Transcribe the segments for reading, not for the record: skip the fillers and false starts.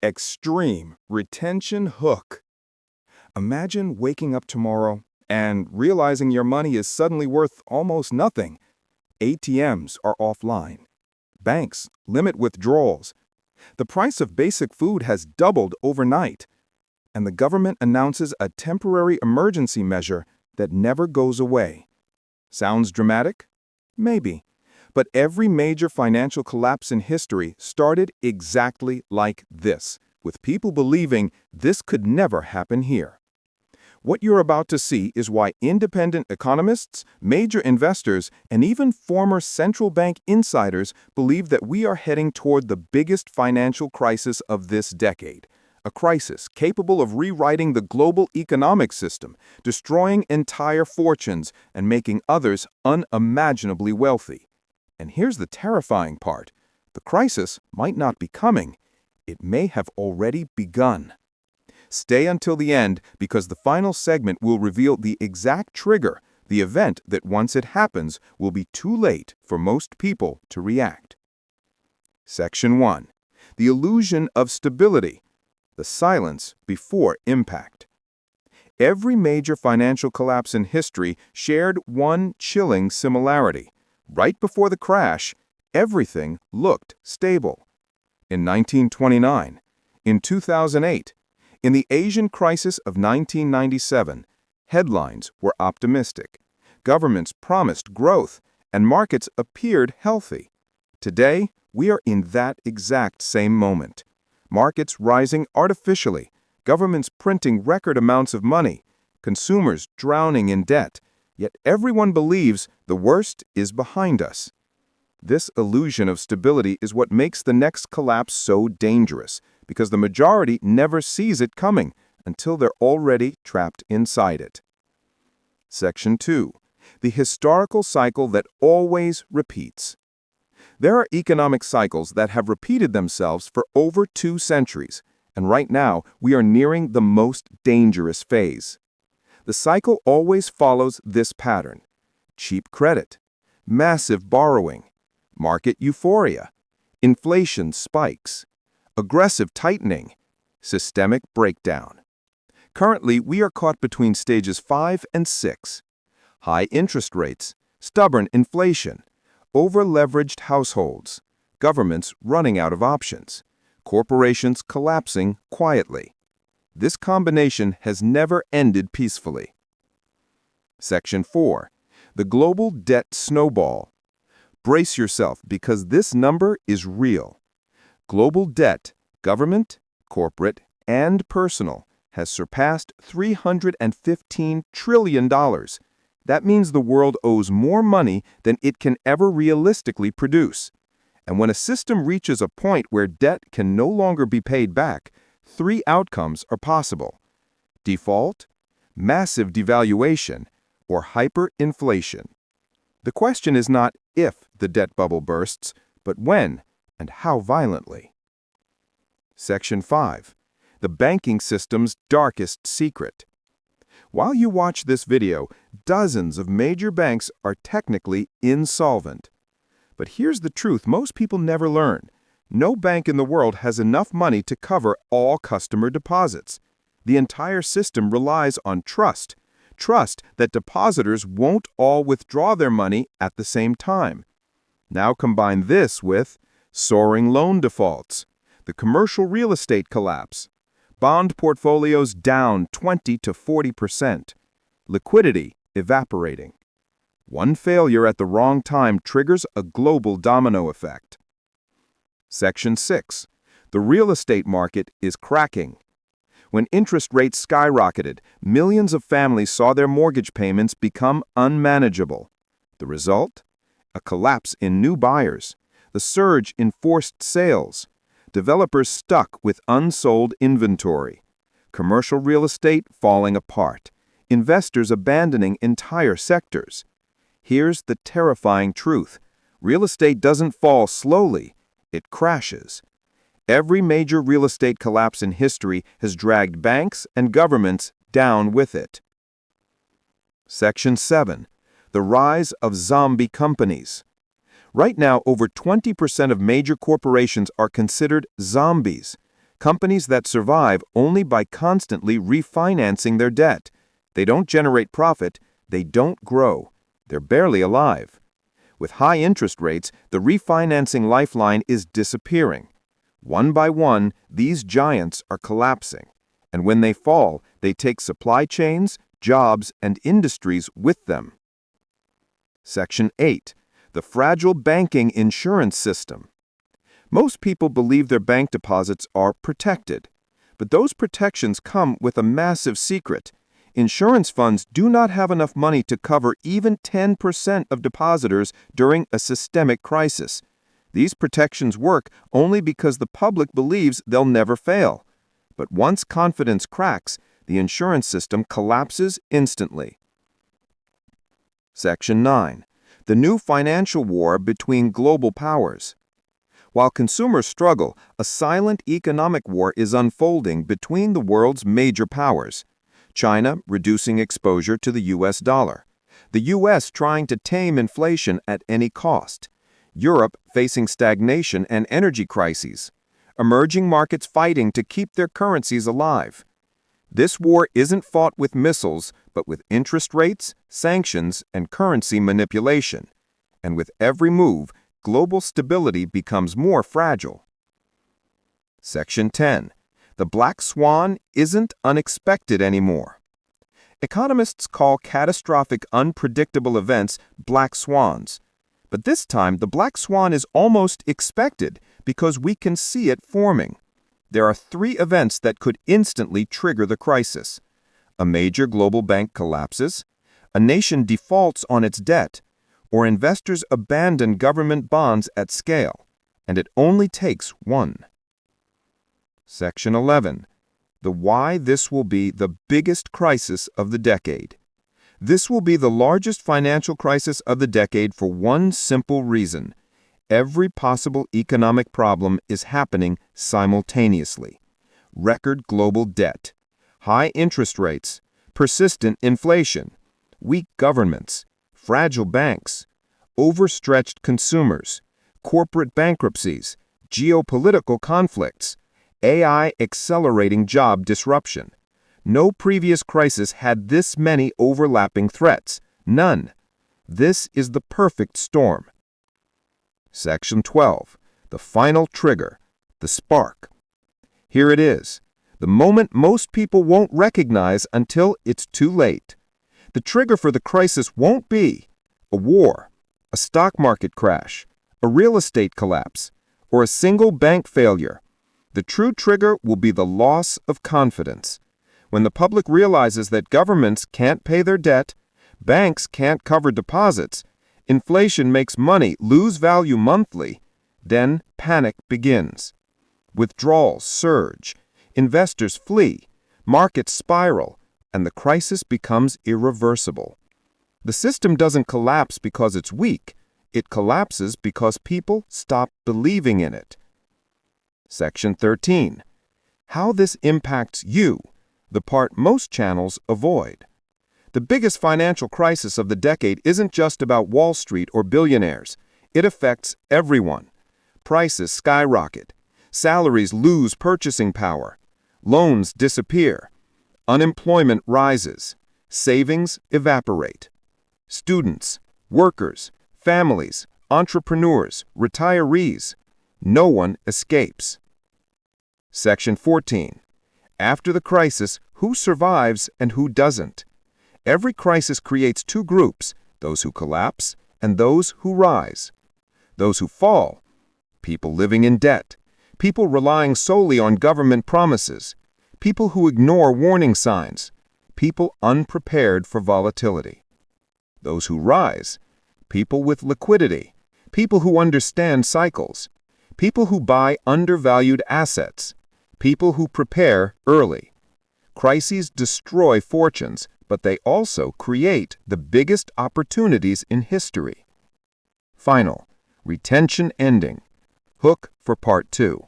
Extreme retention hook. Imagine waking up tomorrow and realizing your money is suddenly worth almost nothing. ATMs are offline. Banks limit withdrawals. The price of basic food has doubled overnight. And the government announces a temporary emergency measure that never goes away. Sounds dramatic? Maybe. But every major financial collapse in history started exactly like this, with people believing this could never happen here. What you're about to see is why independent economists, major investors, and even former central bank insiders believe that we are heading toward the biggest financial crisis of this decade. A crisis capable of rewriting the global economic system, destroying entire fortunes, and making others unimaginably wealthy. And here's the terrifying part. The crisis might not be coming. It may have already begun. Stay until the end because the final segment will reveal the exact trigger, the event that once it happens will be too late for most people to react. Section 1. The illusion of stability. The silence before impact. Every major financial collapse in history shared one chilling similarity. Right before the crash, everything looked stable. In 1929, in 2008, in the Asian crisis of 1997, headlines were optimistic. Governments promised growth, and markets appeared healthy. Today, we are in that exact same moment. Markets rising artificially, governments printing record amounts of money, consumers drowning in debt, yet everyone believes the worst is behind us. This illusion of stability is what makes the next collapse so dangerous, because the majority never sees it coming until they're already trapped inside it. Section 2. The historical cycle that always repeats. There are economic cycles that have repeated themselves for over 2 centuries, and right now we are nearing the most dangerous phase. The cycle always follows this pattern: cheap credit, massive borrowing, market euphoria, inflation spikes, aggressive tightening, systemic breakdown. Currently, we are caught between stages 5 and 6. High interest rates, stubborn inflation, over-leveraged households, governments running out of options, corporations collapsing quietly. This combination has never ended peacefully. Section 4. The global debt snowball. Brace yourself because this number is real. Global debt, government, corporate, and personal, has surpassed $315 trillion. That means the world owes more money than it can ever realistically produce. And when a system reaches a point where debt can no longer be paid back, 3 outcomes are possible: default, massive devaluation, or hyperinflation. The question is not if the debt bubble bursts, but when and how violently. Section 5. The banking system's darkest secret. While you watch this video, dozens of major banks are technically insolvent. But here's the truth most people never learn. No bank in the world has enough money to cover all customer deposits. The entire system relies on trust. Trust that depositors won't all withdraw their money at the same time. Now combine this with soaring loan defaults, the commercial real estate collapse, bond portfolios down 20 to 40%, liquidity evaporating. One failure at the wrong time triggers a global domino effect. Section 6. The real estate market is cracking. When interest rates skyrocketed, millions of families saw their mortgage payments become unmanageable. The result? A collapse in new buyers, the surge in forced sales, developers stuck with unsold inventory, commercial real estate falling apart, investors abandoning entire sectors. Here's the terrifying truth. Real estate doesn't fall slowly, it crashes. Every major real estate collapse in history has dragged banks and governments down with it. Section 7. The rise of zombie companies. Right now, over 20% of major corporations are considered zombies. Companies that survive only by constantly refinancing their debt. They don't generate profit, they don't grow. They're barely alive. With high interest rates, the refinancing lifeline is disappearing. One by one, these giants are collapsing. And when they fall, they take supply chains, jobs, and industries with them. Section 8. The fragile banking insurance system. Most people believe their bank deposits are protected. But those protections come with a massive secret. Insurance funds do not have enough money to cover even 10% of depositors during a systemic crisis. These protections work only because the public believes they'll never fail. But once confidence cracks, the insurance system collapses instantly. Section 9. The new financial war between global powers. While consumers struggle, a silent economic war is unfolding between the world's major powers. China reducing exposure to the U.S. dollar. The U.S. trying to tame inflation at any cost. Europe facing stagnation and energy crises. Emerging markets fighting to keep their currencies alive. This war isn't fought with missiles, but with interest rates, sanctions, and currency manipulation. And with every move, global stability becomes more fragile. Section 10. The black swan isn't unexpected anymore. Economists call catastrophic, unpredictable events black swans. But this time, the black swan is almost expected because we can see it forming. There are 3 events that could instantly trigger the crisis. A major global bank collapses, a nation defaults on its debt, or investors abandon government bonds at scale, and it only takes one. Section 11. The why this will be the biggest crisis of the decade. This will be the largest financial crisis of the decade for one simple reason. Every possible economic problem is happening simultaneously. Record global debt, high interest rates, persistent inflation, weak governments, fragile banks, overstretched consumers, corporate bankruptcies, geopolitical conflicts, AI accelerating job disruption. No previous crisis had this many overlapping threats. None. This is the perfect storm. Section 12. The final trigger. The spark. Here it is. The moment most people won't recognize until it's too late. The trigger for the crisis won't be a war, a stock market crash, a real estate collapse, or a single bank failure. The true trigger will be the loss of confidence. When the public realizes that governments can't pay their debt, banks can't cover deposits, inflation makes money lose value monthly, then panic begins. Withdrawals surge, investors flee, markets spiral, and the crisis becomes irreversible. The system doesn't collapse because it's weak. It collapses because people stop believing in it. Section 13. How this impacts you, the part most channels avoid. The biggest financial crisis of the decade isn't just about Wall Street or billionaires. It affects everyone. Prices skyrocket. Salaries lose purchasing power. Loans disappear. Unemployment rises. Savings evaporate. Students, workers, families, entrepreneurs, retirees. No one escapes. Section 14. After the crisis, who survives and who doesn't? Every crisis creates 2 groups, those who collapse and those who rise. Those who fall, people living in debt, people relying solely on government promises, people who ignore warning signs, people unprepared for volatility. Those who rise, people with liquidity, people who understand cycles, people who buy undervalued assets, people who prepare early. Crises destroy fortunes, but they also create the biggest opportunities in history. Final, retention ending. Hook for part 2.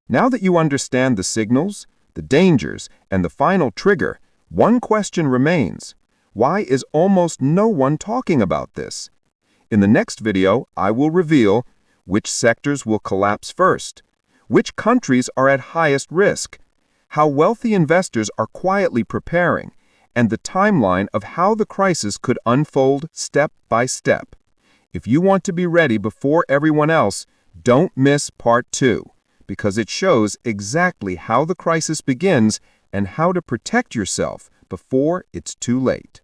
Now that you understand the signals, the dangers, and the final trigger, one question remains. Why is almost no one talking about this? In the next video, I will reveal which sectors will collapse first, which countries are at highest risk, how wealthy investors are quietly preparing, and the timeline of how the crisis could unfold step by step. If you want to be ready before everyone else, don't miss Part 2, because it shows exactly how the crisis begins and how to protect yourself before it's too late.